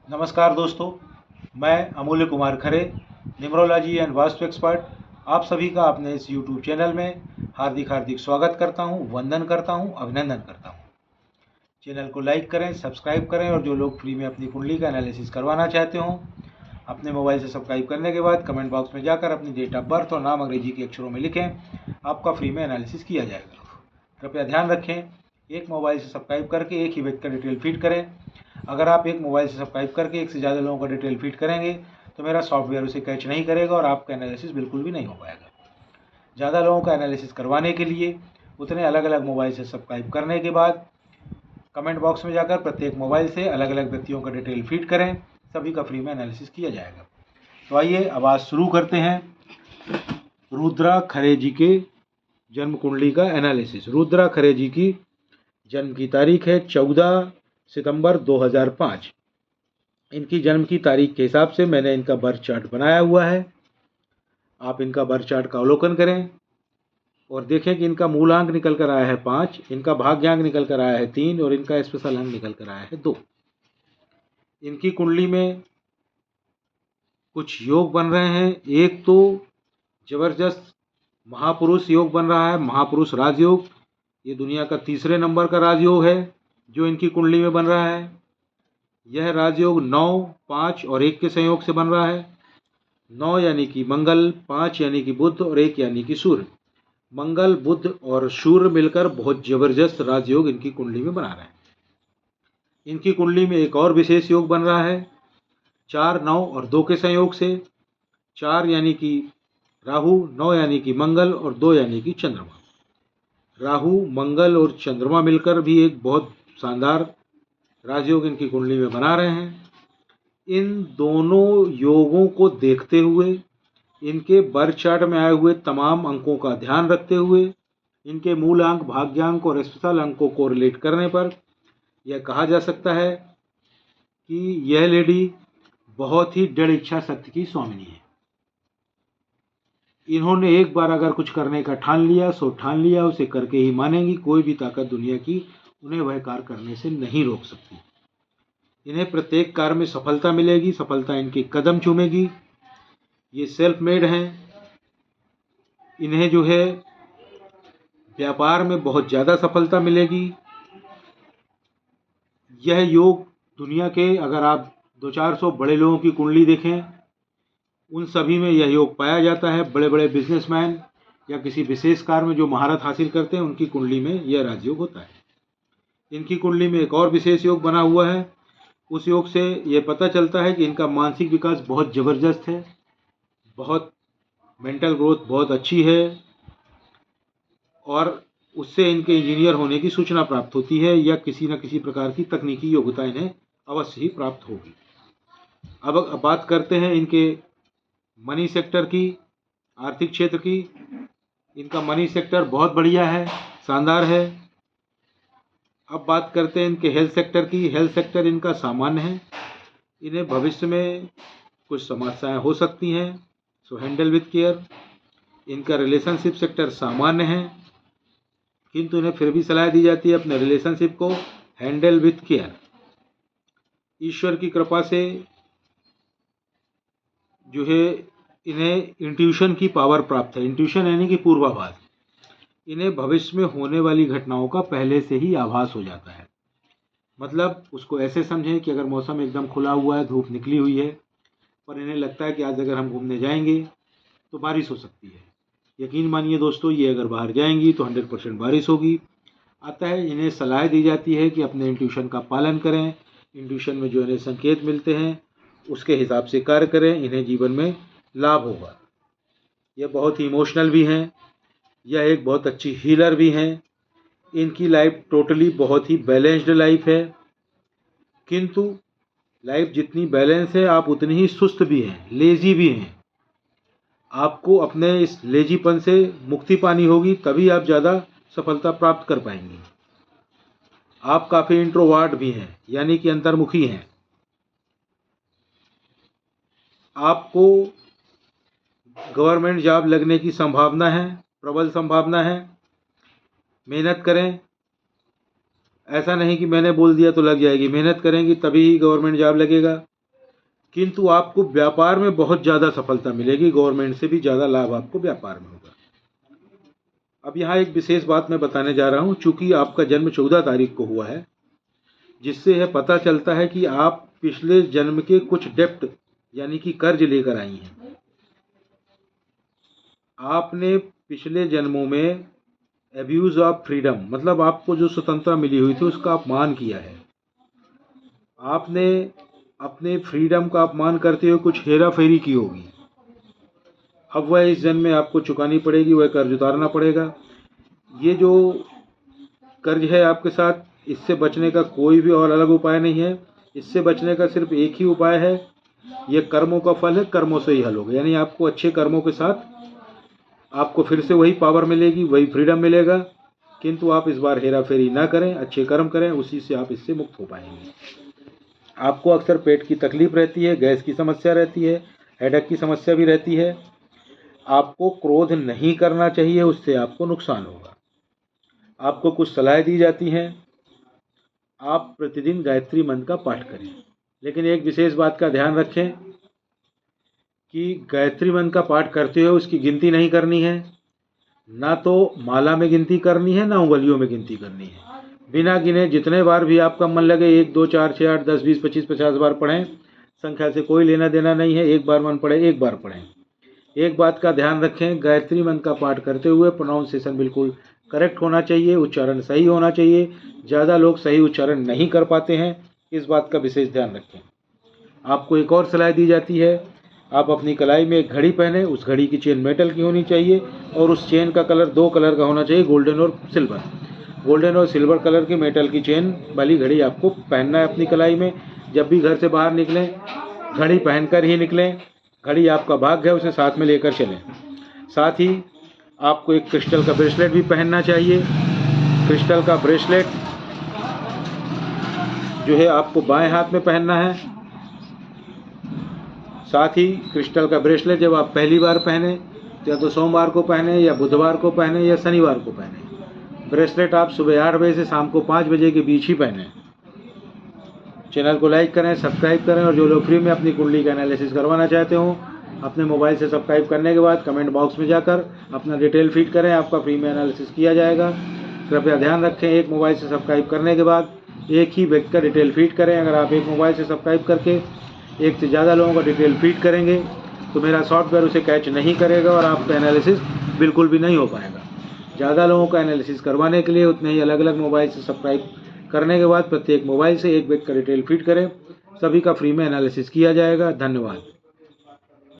नमस्कार दोस्तों, मैं अमूल्य Kumar Khare, numerology and vastu expert, आप सभी का अपने इस यूट्यूब चैनल में हार्दिक हार्दिक स्वागत करता हूं, वंदन करता हूं, अभिनंदन करता हूं। चैनल को लाइक करें, सब्सक्राइब करें और जो लोग फ्री में अपनी कुंडली का एनालिसिस करवाना चाहते हों, अपने मोबाइल से सब्सक्राइब करने के बाद कमेंट बॉक्स में जाकर अपनी डेट ऑफ बर्थ और नाम अंग्रेजी के अक्षरों में लिखें, आपका फ्री में एनालिसिस किया जाएगा। कृपया ध्यान रखें, एक मोबाइल से सब्सक्राइब करके एक ही व्यक्ति का डिटेल फीड करें। अगर आप एक मोबाइल से सब्सक्राइब करके एक से ज़्यादा लोगों का डिटेल फीड करेंगे तो मेरा सॉफ्टवेयर उसे कैच नहीं करेगा और आपका एनालिसिस बिल्कुल भी नहीं हो पाएगा। ज़्यादा लोगों का एनालिसिस करवाने के लिए उतने अलग अलग मोबाइल से सब्सक्राइब करने के बाद कमेंट बॉक्स में जाकर प्रत्येक मोबाइल से अलग अलग व्यक्तियों का डिटेल फीड करें, सभी का फ्री में एनालिसिस किया जाएगा। तो आइए अब आज शुरू करते हैं रुद्रा खरे जी के जन्म कुंडली का एनालिसिस। रुद्रा खरे जी की जन्म की तारीख है 14 सितंबर 2005। इनकी जन्म की तारीख के हिसाब से मैंने इनका बर्थ चार्ट बनाया हुआ है। आप इनका बर्थ चार्ट का अवलोकन करें और देखें कि इनका मूलांक निकल कर आया है 5, इनका भाग्यांक निकल कर आया है 3 और इनका स्पेशल अंक निकल कर आया है 2। इनकी कुंडली में कुछ योग बन रहे हैं। एक तो जबरदस्त महापुरुष योग बन रहा है, महापुरुष राजयोग। ये दुनिया का तीसरे नंबर का राजयोग है जो इनकी कुंडली में बन रहा है। यह राजयोग 9, 5 और 1 के संयोग से बन रहा है। 9 यानी कि मंगल, 5 यानी कि बुध और 1 यानी कि सूर्य। मंगल, बुध और सूर्य मिलकर बहुत जबरदस्त राजयोग इनकी कुंडली में बना रहे हैं। इनकी कुंडली में एक और विशेष योग बन रहा है 4, 9 और 2 के संयोग से। 4 यानी कि राहु, 9 यानी कि मंगल और 2 यानी कि चंद्रमा। राहु, मंगल और चंद्रमा मिलकर भी एक बहुत शानदार राजयोग इनकी कुंडली में बना रहे हैं। इन दोनों योगों को देखते हुए, इनके बर्थ चार्ट में आए हुए तमाम अंकों का ध्यान रखते हुए, इनके मूल अंक, भाग्यांक और स्पेशल अंक को कोरिलेट करने पर यह कहा जा सकता है कि यह लेडी बहुत ही दृढ़ इच्छा शक्ति की स्वामिनी है। इन्होंने एक बार अगर कुछ करने का ठान लिया सो ठान लिया, उसे करके ही मानेंगी। कोई भी ताकत दुनिया की उन्हें वह कार्य करने से नहीं रोक सकती। इन्हें प्रत्येक कार्य में सफलता मिलेगी, सफलता इनके कदम चूमेगी। ये सेल्फ मेड हैं। इन्हें जो है व्यापार में बहुत ज़्यादा सफलता मिलेगी। यह योग दुनिया के, अगर आप 200-400 बड़े लोगों की कुंडली देखें, उन सभी में यह योग पाया जाता है। बड़े बड़े बिजनेसमैन या किसी विशेष कार्य में जो महारत हासिल करते हैं, उनकी कुंडली में यह राजयोग होता है। इनकी कुंडली में एक और विशेष योग बना हुआ है। उस योग से यह पता चलता है कि इनका मानसिक विकास बहुत ज़बरदस्त है, बहुत मेंटल ग्रोथ बहुत अच्छी है और उससे इनके इंजीनियर होने की सूचना प्राप्त होती है या किसी न किसी प्रकार की तकनीकी योग्यता इन्हें अवश्य ही प्राप्त होगी। अब बात करते हैं इनके मनी सेक्टर की, आर्थिक क्षेत्र की। इनका मनी सेक्टर बहुत बढ़िया है, शानदार है। अब बात करते हैं इनके हेल्थ सेक्टर की। हेल्थ सेक्टर इनका सामान्य है। इन्हें भविष्य में कुछ समस्याएं हो सकती हैं, सो हैंडल विथ केयर। इनका रिलेशनशिप सेक्टर सामान्य है, किंतु इन्हें फिर भी सलाह दी जाती है अपने रिलेशनशिप को हैंडल विथ केयर। ईश्वर की कृपा से जो है इन्हें इंट्यूशन की पावर प्राप्त है। इंट्यूशन यानी कि पूर्वाभास। इन्हें भविष्य में होने वाली घटनाओं का पहले से ही आभास हो जाता है। मतलब उसको ऐसे समझें कि अगर मौसम एकदम खुला हुआ है, धूप निकली हुई है, पर इन्हें लगता है कि आज अगर हम घूमने जाएंगे तो बारिश हो सकती है। यकीन मानिए दोस्तों, ये अगर बाहर जाएंगी तो 100% बारिश होगी। अतः इन्हें सलाह दी जाती है कि अपने इंट्यूशन का पालन करें। इंट्यूशन में जो इन्हें संकेत मिलते हैं उसके हिसाब से कार्य करें, इन्हें जीवन में लाभ होगा। यह बहुत ही इमोशनल भी हैं। यह एक बहुत अच्छी हीलर भी हैं। इनकी लाइफ टोटली बहुत ही बैलेंस्ड लाइफ है, किंतु लाइफ जितनी बैलेंस है आप उतनी ही सुस्त भी हैं, लेजी भी हैं। आपको अपने इस लेजीपन से मुक्ति पानी होगी, तभी आप ज़्यादा सफलता प्राप्त कर पाएंगे। आप काफ़ी इंट्रोवर्ट भी हैं, यानी कि अंतर्मुखी हैं। आपको गवर्नमेंट जॉब लगने की संभावना है, प्रबल संभावना है। मेहनत करें। ऐसा नहीं कि मैंने बोल दिया तो लग जाएगी। मेहनत करेंगी तभी गवर्नमेंट जॉब लगेगा। किंतु आपको व्यापार में बहुत ज़्यादा सफलता मिलेगी, गवर्नमेंट से भी ज़्यादा लाभ आपको व्यापार में होगा। अब यहाँ एक विशेष बात मैं बताने जा रहा हूँ। चूँकि आपका जन्म 14 तारीख को हुआ है, जिससे यह पता चलता है कि आप पिछले जन्म के कुछ डेप्ट यानी कि कर्ज लेकर आई हैं। आपने पिछले जन्मों में एब्यूज़ ऑफ फ्रीडम, मतलब आपको जो स्वतंत्रता मिली हुई थी उसका अपमान किया है। आपने अपने फ्रीडम का अपमान करते हुए कुछ हेरा फेरी की होगी। अब वह इस जन्म में आपको चुकानी पड़ेगी, वह कर्ज उतारना पड़ेगा। ये जो कर्ज है आपके साथ, इससे बचने का कोई भी और अलग उपाय नहीं है। इससे बचने का सिर्फ एक ही उपाय है, ये कर्मों का फल है, कर्मों से ही हल होगा। यानी आपको अच्छे कर्मों के साथ आपको फिर से वही पावर मिलेगी, वही फ्रीडम मिलेगा। किंतु आप इस बार हेरा फेरी ना करें, अच्छे कर्म करें, उसी से आप इससे मुक्त हो पाएंगे। आपको अक्सर पेट की तकलीफ रहती है, गैस की समस्या रहती है, हेडेक की समस्या भी रहती है। आपको क्रोध नहीं करना चाहिए, उससे आपको नुकसान होगा। आपको कुछ सलाह दी जाती हैं, आप प्रतिदिन गायत्री मंत्र का पाठ करें। लेकिन एक विशेष बात का ध्यान रखें कि गायत्री मंत्र का पाठ करते हुए उसकी गिनती नहीं करनी है। ना तो माला में गिनती करनी है, ना उंगलियों में गिनती करनी है। बिना गिने जितने बार भी आपका मन लगे, 1 2 4 6 8 10 20 25 50 बार पढ़ें। संख्या से कोई लेना देना नहीं है। एक बार मन पड़े एक बार पढ़ें। एक बात का ध्यान रखें, गायत्री मंत्र का पाठ करते हुए प्रोनाउंसिएशन बिल्कुल करेक्ट होना चाहिए, उच्चारण सही होना चाहिए। ज़्यादा लोग सही उच्चारण नहीं कर पाते हैं, इस बात का विशेष ध्यान रखें। आपको एक और सलाह दी जाती है, आप अपनी कलाई में एक घड़ी पहने, उस घड़ी की चेन मेटल की होनी चाहिए और उस चेन का कलर 2 कलर का होना चाहिए, गोल्डन और सिल्वर। गोल्डन और सिल्वर कलर की मेटल की चेन वाली घड़ी आपको पहनना है अपनी कलाई में। जब भी घर से बाहर निकलें, घड़ी पहनकर ही निकलें। घड़ी आपका भाग्य है, उसे साथ में लेकर चलें। साथ ही आपको एक क्रिस्टल का ब्रेसलेट भी पहनना चाहिए। क्रिस्टल का ब्रेसलेट जो है आपको बाएं हाथ में पहनना है। साथ ही क्रिस्टल का ब्रेसलेट जब आप पहली बार पहने, या तो सोमवार को पहने, या बुधवार को पहने, या शनिवार को पहने। ब्रेसलेट आप सुबह 8 बजे से शाम को 5 बजे के बीच ही पहने। चैनल को लाइक करें, सब्सक्राइब करें, और जो लोग फ्री में अपनी कुंडली का एनालिसिस करवाना चाहते हो, अपने मोबाइल से सब्सक्राइब करने के बाद कमेंट बॉक्स में जाकर अपना डिटेल फीड करें, आपका फ्री में एनालिसिस किया जाएगा। कृपया ध्यान रखें, एक मोबाइल से सब्सक्राइब करने के बाद एक ही व्यक्ति का डिटेल फीड करें। अगर आप एक मोबाइल से सब्सक्राइब करके एक से ज़्यादा लोगों का डिटेल फीड करेंगे तो मेरा सॉफ्टवेयर उसे कैच नहीं करेगा और आपका एनालिसिस बिल्कुल भी नहीं हो पाएगा। ज़्यादा लोगों का एनालिसिस करवाने के लिए उतने ही अलग अलग मोबाइल से सब्सक्राइब करने के बाद प्रत्येक मोबाइल से एक व्यक्ति का डिटेल फीड करें। सभी का फ्री में एनालिसिस किया जाएगा। धन्यवाद।